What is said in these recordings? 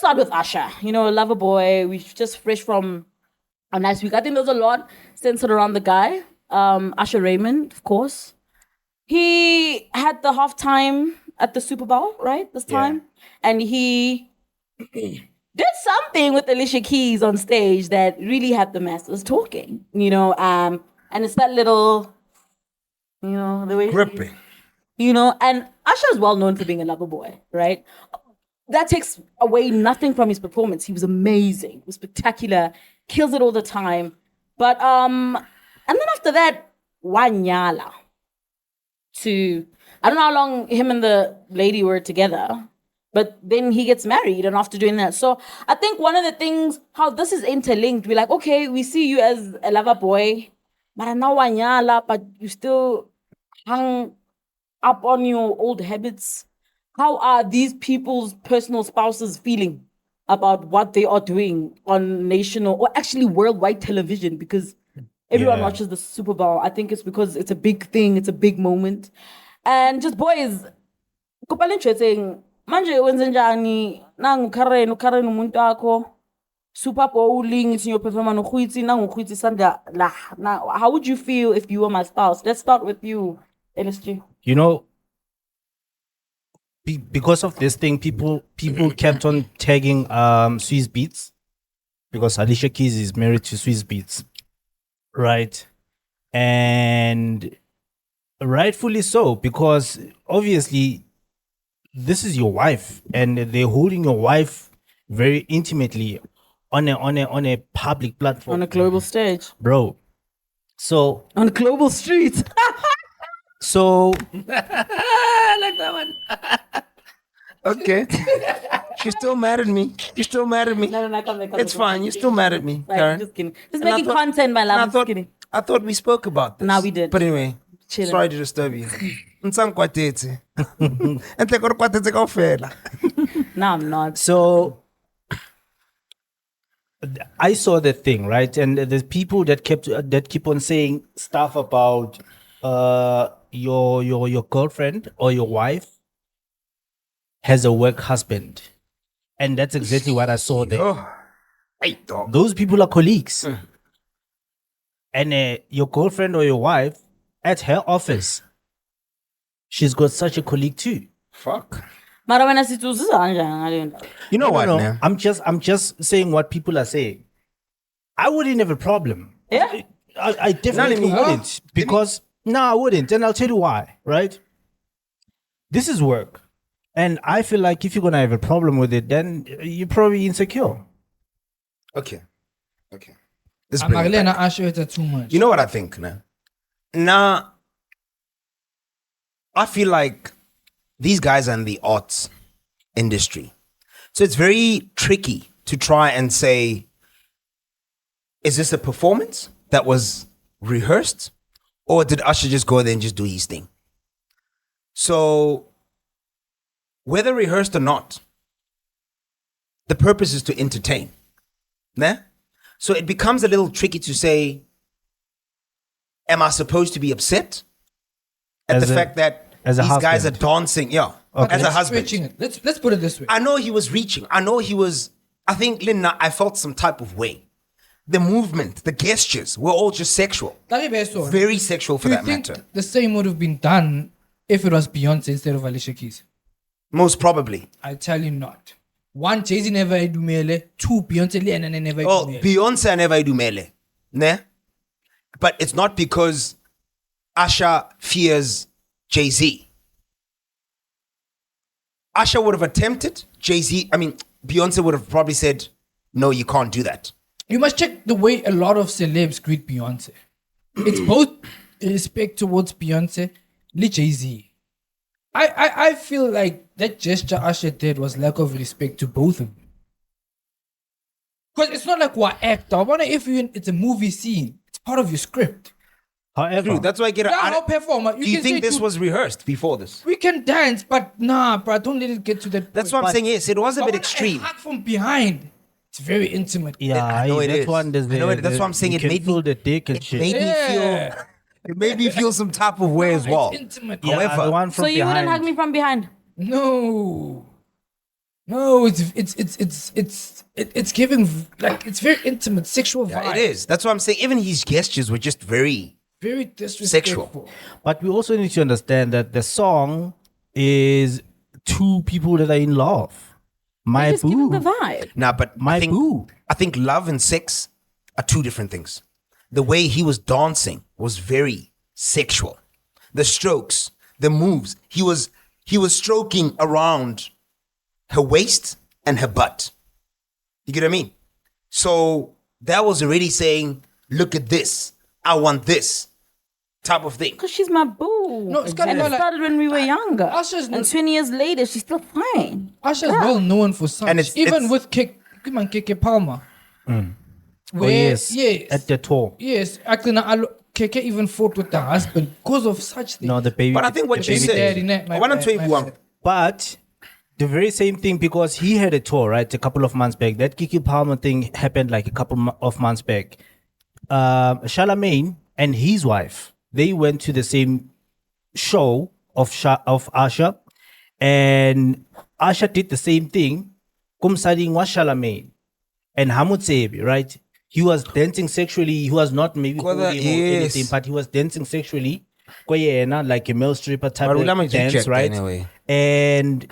start with Usher. Lover boy. We just fresh from a nice week. I think there's a lot centered around the guy. Usher Raymond, of course. He had the halftime at the Super Bowl, right? This time. And he did something with Alicia Keys on stage that really had the masses talking, and it's that little, the way gripping. And Usher is well known for being a lover boy, right? That takes away nothing from his performance. He was amazing. He was spectacular. Kills it all the time. But, and then after that, Wanyala. I don't know how long him and the lady were together, but then he gets married and after doing that. So I think one of the things, how this is interlinked, we're like, okay, we see you as a lover boy, but now Wanyala, but you still hung up on your old habits. How are these people's personal spouses feeling about what they are doing on national or actually worldwide television? Because everyone watches the Super Bowl. I think it's because it's a big thing. It's a big moment. And just boys, kupala interesting. Manje wenzenjani nangu Karen umuntu wakho Super Bowling it's your performance ukhwitsi nangu ukhwitsi sanda la. Now, how would you feel if you were my spouse? Let's start with you, LSG. Because of this thing, people kept on tagging Swizz Beatz because Alicia Keys is married to Swizz Beatz. Right. And rightfully so, because obviously this is your wife and they're holding your wife very intimately on a public platform. On a global stage. Bro. So on global streets. So I like that one. Okay. She's still mad at me. You're still mad at me. No, it's fine. You're still mad at me. Like, just kidding. Just making content, my love. Just kidding. I thought we spoke about this. Now we did. But anyway, Chilling. Sorry to disturb you. No, I'm not. So I saw the thing, right? And there's people that keep on saying stuff about your girlfriend or your wife has a work husband, and that's exactly what I saw there. Oh, hey, dog. Those people are colleagues, and your girlfriend or your wife at her office, she's got such a colleague too. Fuck. You know what? No. I'm just saying what people are saying. I wouldn't have a problem. Yeah. I definitely wouldn't because I wouldn't, and I'll tell you why. Right? This is work. And I feel like if you're going to have a problem with it, then you're probably insecure. Okay. I'm not going to ask you too much. You know what I think? Nah. I feel like these guys are in the arts industry. So it's very tricky to try and say, is this a performance that was rehearsed? Or did Usher just go there and just do his thing? So whether rehearsed or not, the purpose is to entertain. Nah? So it becomes a little tricky to say, am I supposed to be upset at the fact that these guys are dancing? Yeah, okay. As a husband. Let's put it this way. I know he was reaching. I think, Linda, I felt some type of way. The movement, the gestures were all just sexual. Very sexual for that matter. Do you think the same would have been done if it was Beyonce instead of Alicia Keys? Most probably. I tell you not. One, Jay-Z never idumele. Two, Beyonce and never idumele. Oh, Beyonce never idumele. Ne? But it's not because Usher fears Jay-Z. Usher would have attempted. Beyonce would have probably said, no, you can't do that. You must check the way a lot of celebs greet Beyonce. It's both respect towards Beyonce and Jay-Z. I feel like that gesture Usher did was lack of respect to both of them. Because it's not like we're actor. I wonder if it's a movie scene. It's part of your script. However, true, that's why I get performer. Do you think this was rehearsed before this? We can dance, but bro, don't let it get to that point. That's what I'm saying. Yes, it was a bit extreme. Hug from behind. It's very intimate. Yeah, I know it is. That's what I'm saying. It made me feel the dick and shit. It made me feel some type of way as well. It's intimate. However, the one from so you behind. wouldn't hug me from behind? No. No, it's giving like it's very intimate, sexual vibe. Yeah, it is. That's what I'm saying. Even his gestures were just very Very disrespectful. sexual. But we also need to understand that the song is two people that are in love. My Just giving the boo. vibe. Nah, but My boo. I think love and sex are two different things. The way he was dancing was very sexual. The strokes, the moves. He was stroking around her waist and her butt. You get what I mean? So that was already saying, look at this. I want this type of thing. Because she's my boo. No, it's kinda and it like- started when we were younger. Usher's And 20 years later, she's still fine. Usher's well known for such. And it's- Even it's- with Keke Palmer. Oh, yes. Yes. At the tour. Yes. Actually, Keke even fought with the husband because of such things. No, the baby. But I think what the you baby said, daddy, my I want to bad, tell you my one. bad. But the very same thing, because he had a tour, right, a couple of months back. That Kiki Palmer thing happened like a couple of months back. Charlamagne and his wife, they went to the same show of Usher, and Usher did the same thing. Kumsading was Charlamagne and Hamutsebi, right? He was dancing sexually. He was not maybe Kwala, holding or yes. anything, but he was dancing sexually. Kwayena, like a male stripper type But of let me dance, check right? anyway. And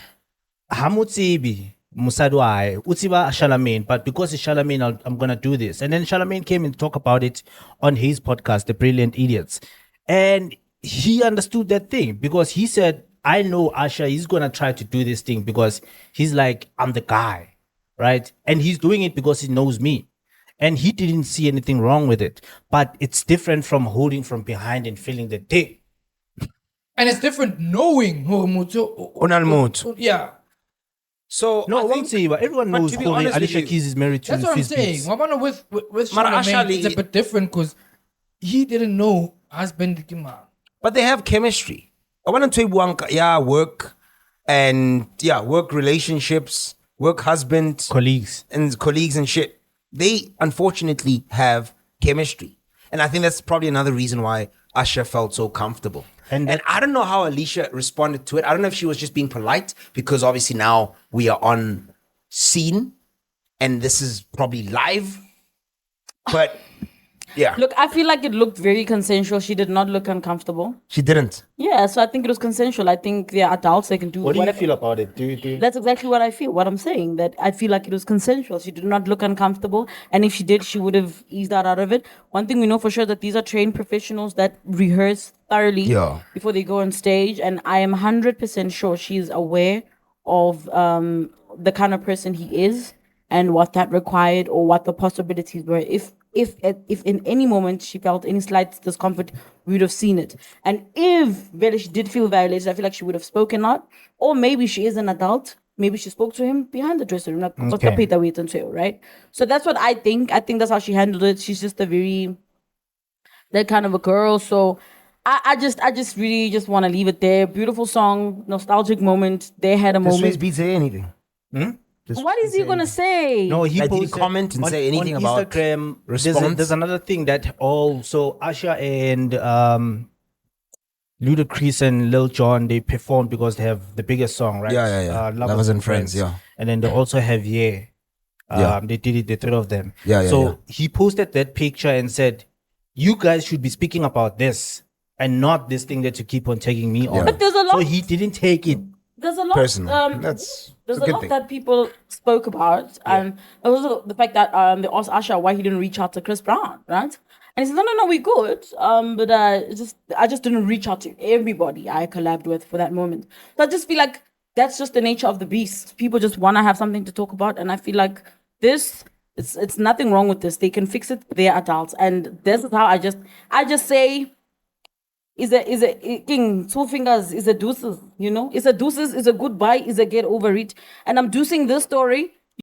Hamutsebi Musadwai Utiba Charlamagne, but because it's Charlamagne, I'm gonna do this. And then Charlamagne came and talked about it on his podcast, The Brilliant Idiots. And he understood that thing because he said, I know Usher, he's gonna try to do this thing because he's like, I'm the guy, right? And he's doing it because he knows me. And he didn't see anything wrong with it. But it's different from holding from behind and feeling the dick. And it's different knowing who Onalmut. Yeah. So No, I I won't think, say, but everyone but knows to be Holy honest with Alicia you, Keys is married to That's what I'm Swizz saying. Beatz. Wabana with Mara Charlamagne, actually- it's a bit different because he didn't know husband Kima. but they have chemistry. I want to tell you one, work and work relationships, work husband Colleagues. and colleagues and shit. They unfortunately have chemistry. And I think that's probably another reason why Usher felt so comfortable. And And I don't know how Alicia responded to it. I don't know if she was just being polite because obviously now we are on scene and this is probably live. But yeah, Look, I feel like it looked very consensual. She did not look uncomfortable. she didn't. Yeah, so I think it was consensual. I think they're adults, they can do What do you whatever. feel about it? Do you That's exactly what I feel. What I'm saying, that I feel like it was consensual. She did not look uncomfortable, and if she did, she would have eased out of it. One thing we know for sure that these are trained professionals that rehearse thoroughly Yeah. before they go on stage, and I am 100% sure she is aware of the kind of person he is and what that required or what the possibilities were. If in any moment she felt any slight discomfort, we would have seen it. And if really she did feel violated, I feel like she would have spoken out. Or maybe she is an adult. Maybe she spoke to him behind the dressing room, like Okay. right? So that's what I think. I think that's how she handled it. She's just that kind of a girl. So I just really just want to leave it there. Beautiful song, nostalgic moment. They had a Does Swizz moment. Beatz say anything? Does What is he gonna say? No, he Like, did he posted comment and on- say anything on about Instagram? response? There's another thing that also Usher and Ludacris and Lil Jon, they performed because they have the biggest song, right? Yeah. Lovers and Friends, yeah. And then they also have Yeah. They did it, the three of them. Yeah, So yeah. he posted that picture and said, "You guys should be speaking about this and not this thing that you keep on tagging me on." But there's a So lot. he didn't take it. There's a lot. Personal. That's There's a a good lot thing. that people spoke about, and also the fact that they asked Usher why he didn't reach out to Chris Brown, right? And he said, "No, we good, but I just didn't reach out to everybody I collabed with for that moment." So I just feel like that's just the nature of the beast. People just want to have something to talk about, and I feel like it's nothing wrong with this. They can fix it. They're adults, and this is how I just say. Is a king, two fingers, is a deuces, you know? Is a deuces, is a goodbye, is a get over it. And I'm deucing this story